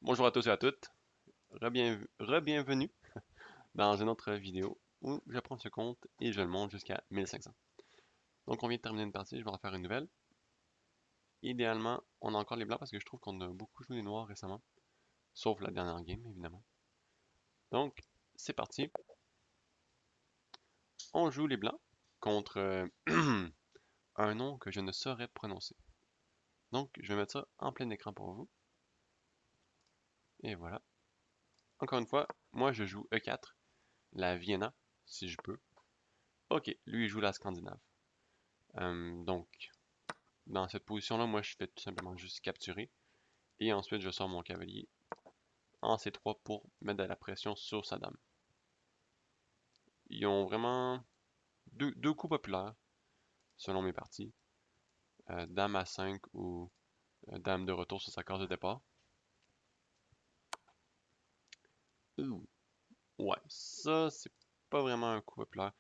Bonjour à tous et à toutes, re-bienvenue dans une autre vidéo où je prends ce compte et je le monte jusqu'à 1500. Donc on vient de terminer une partie, je vais en faire une nouvelle. Idéalement, on a encore les blancs parce que je trouve qu'on a beaucoup joué les noirs récemment, sauf la dernière game évidemment. Donc c'est parti, on joue les blancs contre un nom que je ne saurais prononcer. Donc je vais mettre ça en plein écran pour vous. Et voilà. Encore une fois, moi je joue E4, la Vienna, si je peux. Ok, lui il joue la Scandinave. Donc, dans cette position-là, moi, je fais tout simplement juste capturer. Et ensuite, je sors mon cavalier en C3 pour mettre de la pression sur sa dame. Ils ont vraiment deux coups populaires, selon mes parties. Dame à 5 ou dame de retour sur sa case de départ. Ouh, ouais, ça, c'est pas vraiment un coup populaire.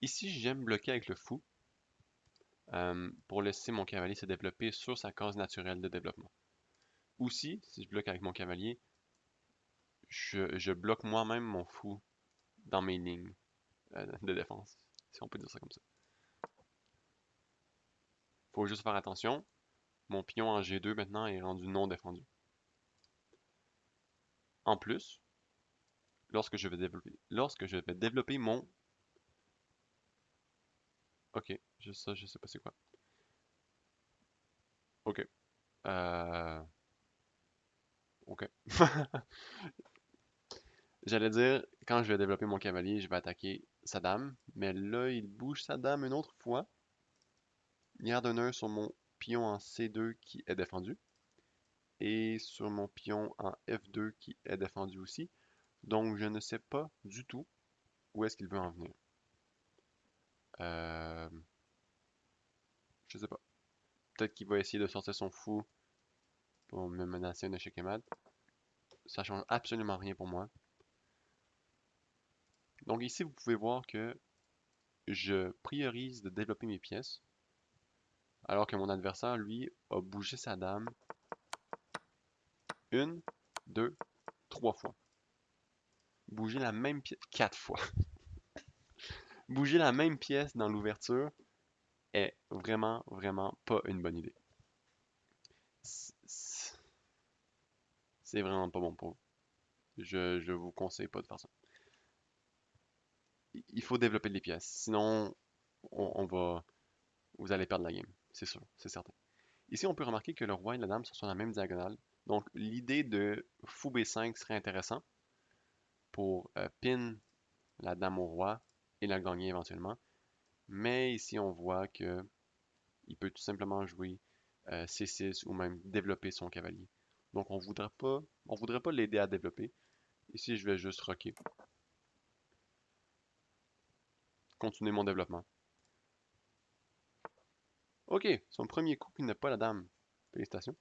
Ici, j'aime bloquer avec le fou pour laisser mon cavalier se développer sur sa case naturelle de développement. Aussi, si je bloque avec mon cavalier, je bloque moi-même mon fou dans mes lignes de défense, si on peut dire ça comme ça. Faut juste faire attention. Mon pion en G2 maintenant est rendu non défendu. En plus, lorsque je vais développer mon... Ok, je sais pas c'est quoi. Ok. Euh... Ok. J'allais dire, quand je vais développer mon cavalier, je vais attaquer sa dame. Mais là, il bouge sa dame une autre fois. Il garde un nœud sur mon pion en C2 qui est défendu. Et sur mon pion en F2 qui est défendu aussi. Donc, je ne sais pas du tout où est-ce qu'il veut en venir. Euh, je sais pas. Peut-être qu'il va essayer de sortir son fou pour me menacer un échec et mat. Ça change absolument rien pour moi. Donc ici, vous pouvez voir que je priorise de développer mes pièces, alors que mon adversaire, lui, a bougé sa dame une, deux, trois fois. Bouger la même pièce quatre fois. Bouger la même pièce dans l'ouverture est vraiment, vraiment pas une bonne idée. C'est vraiment pas bon pour vous. Je vous conseille pas de faire ça. Il faut développer les pièces, sinon vous allez perdre la game, c'est sûr, c'est certain. Ici, on peut remarquer que le roi et la dame sont sur la même diagonale. Donc, l'idée de fou B5 serait intéressant pour pin la dame au roi et la gagner éventuellement. Mais ici, on voit que il peut tout simplement jouer C6 ou même développer son cavalier. Donc, on voudrait pas l'aider à développer. Ici, je vais juste rocker. Continuer mon développement. Ok, son premier coup qui n'est pas la dame. Félicitations.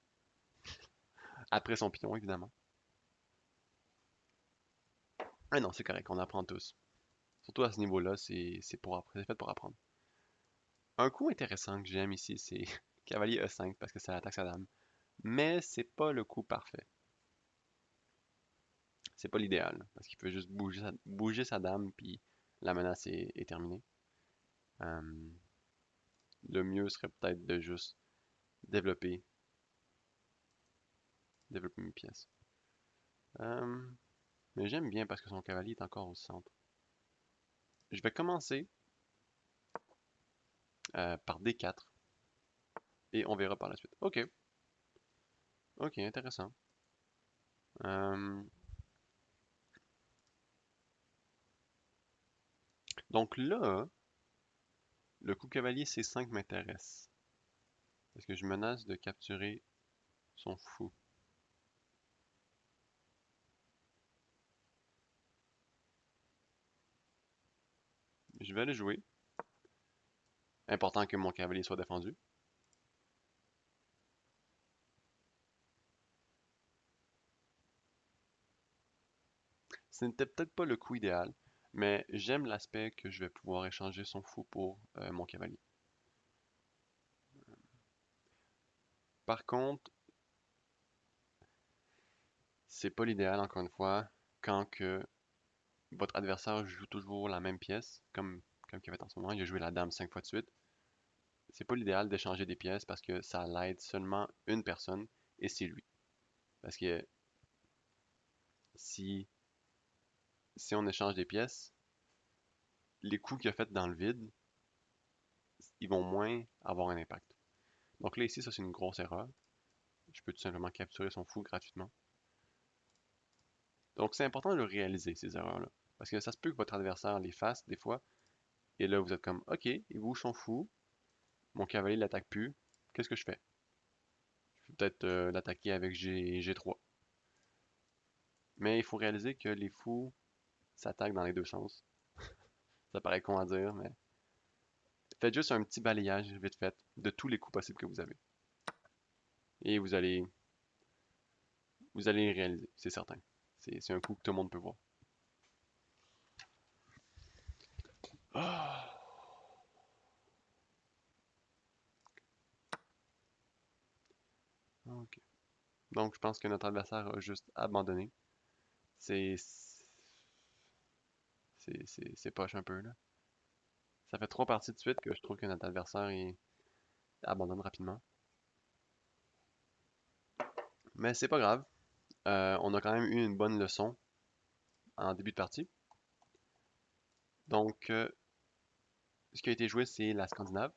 Après son pion, évidemment. Ah non, c'est correct, on apprend tous. Surtout à ce niveau-là, c'est fait pour apprendre. Un coup intéressant que j'aime ici, c'est cavalier E5 parce que ça attaque sa dame. Mais c'est pas le coup parfait. C'est pas l'idéal parce qu'il peut juste bouger sa dame puis la menace est terminée. Euh, le mieux serait peut-être de juste développer, développer mes pièces. Euh, mais j'aime bien parce que son cavalier est encore au centre. Je vais commencer par D4 et on verra par la suite. Ok, ok, intéressant. Euh, donc là, le coup cavalier C5 m'intéresse. Parce que je menace de capturer son fou. Je vais le jouer. Important que mon cavalier soit défendu. Ce n'était peut-être pas le coup idéal, mais j'aime l'aspect que je vais pouvoir échanger son fou pour mon cavalier. Par contre, c'est pas l'idéal, encore une fois, quand que votre adversaire joue toujours la même pièce, comme il a fait en ce moment, il a joué la dame 5 fois de suite. C'est pas l'idéal d'échanger des pièces parce que ça l'aide seulement une personne et c'est lui. Parce que si, si on échange des pièces, les coups qu'il a fait dans le vide, ils vont moins avoir un impact. Donc là, ici, ça c'est une grosse erreur. Je peux tout simplement capturer son fou gratuitement. Donc c'est important de le réaliser, ces erreurs-là. Parce que ça se peut que votre adversaire les fasse des fois, et là vous êtes comme, ok, il bouge son fou, mon cavalier l'attaque plus, qu'est-ce que je fais? Je peux peut-être l'attaquer avec G3. Mais il faut réaliser que les fous s'attaquent dans les deux sens. Ça paraît con à dire, mais faites juste un petit balayage vite fait de tous les coups possibles que vous avez. Et vous allez les réaliser, c'est certain. C'est un coup que tout le monde peut voir. Ah! Ok. Donc je pense que notre adversaire a juste abandonné. C'est c'est poche un peu là. Ça fait trois parties de suite que je trouve que notre adversaire abandonne rapidement. Mais c'est pas grave. On a quand même eu une bonne leçon en début de partie. Donc, ce qui a été joué, c'est la Scandinave.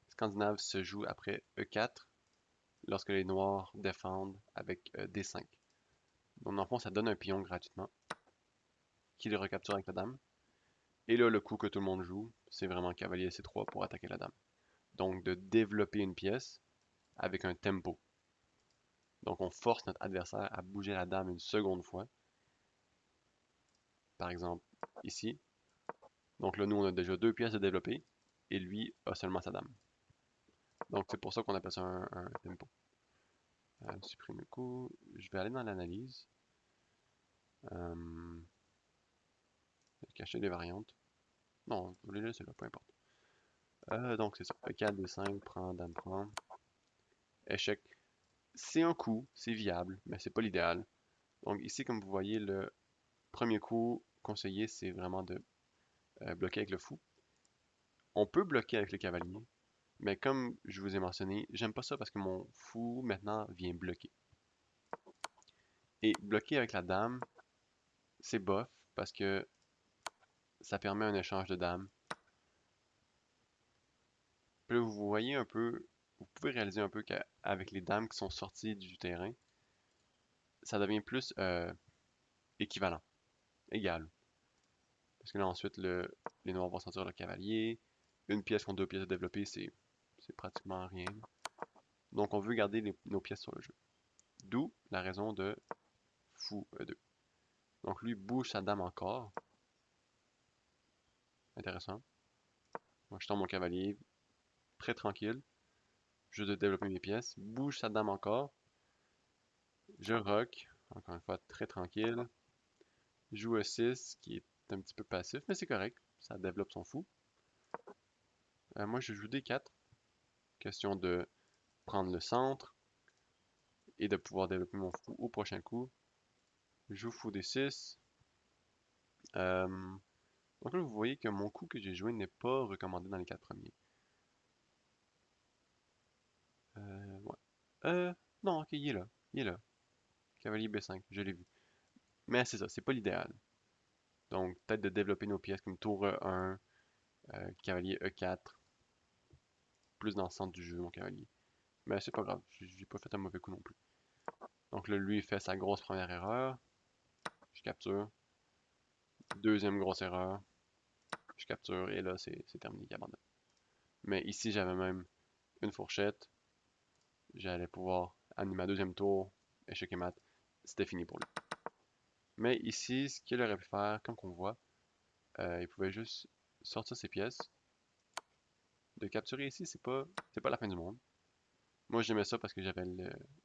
Scandinave se joue après E4 lorsque les Noirs défendent avec D5. Donc, dans le fond, ça donne un pion gratuitement qui le recapture avec la dame. Et là, le coup que tout le monde joue, c'est vraiment cavalier C3 pour attaquer la dame. Donc, de développer une pièce avec un tempo. Donc, on force notre adversaire à bouger la dame une seconde fois. Par exemple, ici. Donc là, nous, on a déjà deux pièces à développer et lui a seulement sa dame. Donc, c'est pour ça qu'on appelle ça un tempo. Supprimer le coup. Je vais aller dans l'analyse. Euh, Cacher les variantes. Non, je vais les laisser là, peu importe. Donc, c'est ça. E4, D5, prend, dame prend. Échec. C'est un coup, c'est viable, mais c'est pas l'idéal. Donc, ici, comme vous voyez, le premier coup conseillé, c'est vraiment de bloquer avec le fou. On peut bloquer avec le cavalier, mais comme je vous ai mentionné, j'aime pas ça parce que mon fou maintenant vient bloquer. Et bloquer avec la dame, c'est bof parce que ça permet un échange de dames. Puis là, vous voyez un peu, vous pouvez réaliser un peu qu'avec les dames qui sont sorties du terrain, ça devient plus équivalent, égal. Parce que là ensuite, les noirs vont sortir le cavalier. Une pièce contre deux pièces à développer, c'est pratiquement rien. Donc on veut garder nos pièces sur le jeu. D'où la raison de fou E2. Donc lui bouge sa dame encore. Intéressant. Moi je tombe mon cavalier, très tranquille. Je dois développer mes pièces. Bouge sa dame encore. Je rock. Encore une fois, très tranquille. Joue E6, qui est un petit peu passif, mais c'est correct. Ça développe son fou. Moi je joue D4. Question de prendre le centre et de pouvoir développer mon fou au prochain coup. Je joue fou D6. Donc là, vous voyez que mon coup que j'ai joué n'est pas recommandé dans les 4 premiers. Ouais. Non, ok, il est là. Il est là. Cavalier B5, je l'ai vu. Mais c'est ça, c'est pas l'idéal. Donc, peut-être de développer nos pièces comme tour E1, cavalier E4, plus dans le centre du jeu, mon cavalier. Mais c'est pas grave, j'ai pas fait un mauvais coup non plus. Donc là, lui, il fait sa grosse première erreur. Je capture. Deuxième grosse erreur. Je capture. Et là, c'est terminé, il abandonne. Mais ici, j'avais même une fourchette. J'allais pouvoir amener ma deuxième tour. Échec et mat. C'était fini pour lui. Mais ici, ce qu'il aurait pu faire, comme qu'on voit, il pouvait juste sortir ses pièces. De capturer ici, c'est pas la fin du monde. Moi, j'aimais ça parce que j'avais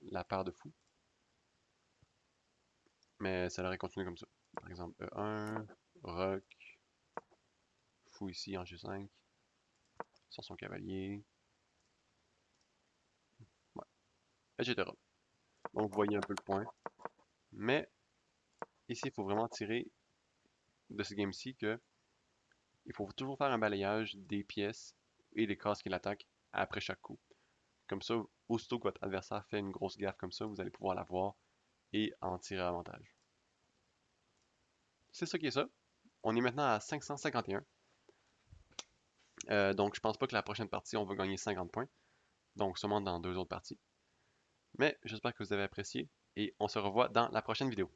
la paire de fous. Mais ça aurait continué comme ça. Par exemple, E1, rock, fou ici en G5, sur son cavalier, ouais, etc. Donc, vous voyez un peu le point. Mais ici, il faut vraiment tirer de ce game-ci que il faut toujours faire un balayage des pièces et des cases qu'il attaque après chaque coup. Comme ça, aussitôt que votre adversaire fait une grosse gaffe comme ça, vous allez pouvoir la voir et en tirer avantage. C'est ça qui est ça. On est maintenant à 551. Donc je pense pas que la prochaine partie, on va gagner 50 points. Donc seulement dans 2 autres parties. Mais j'espère que vous avez apprécié et on se revoit dans la prochaine vidéo.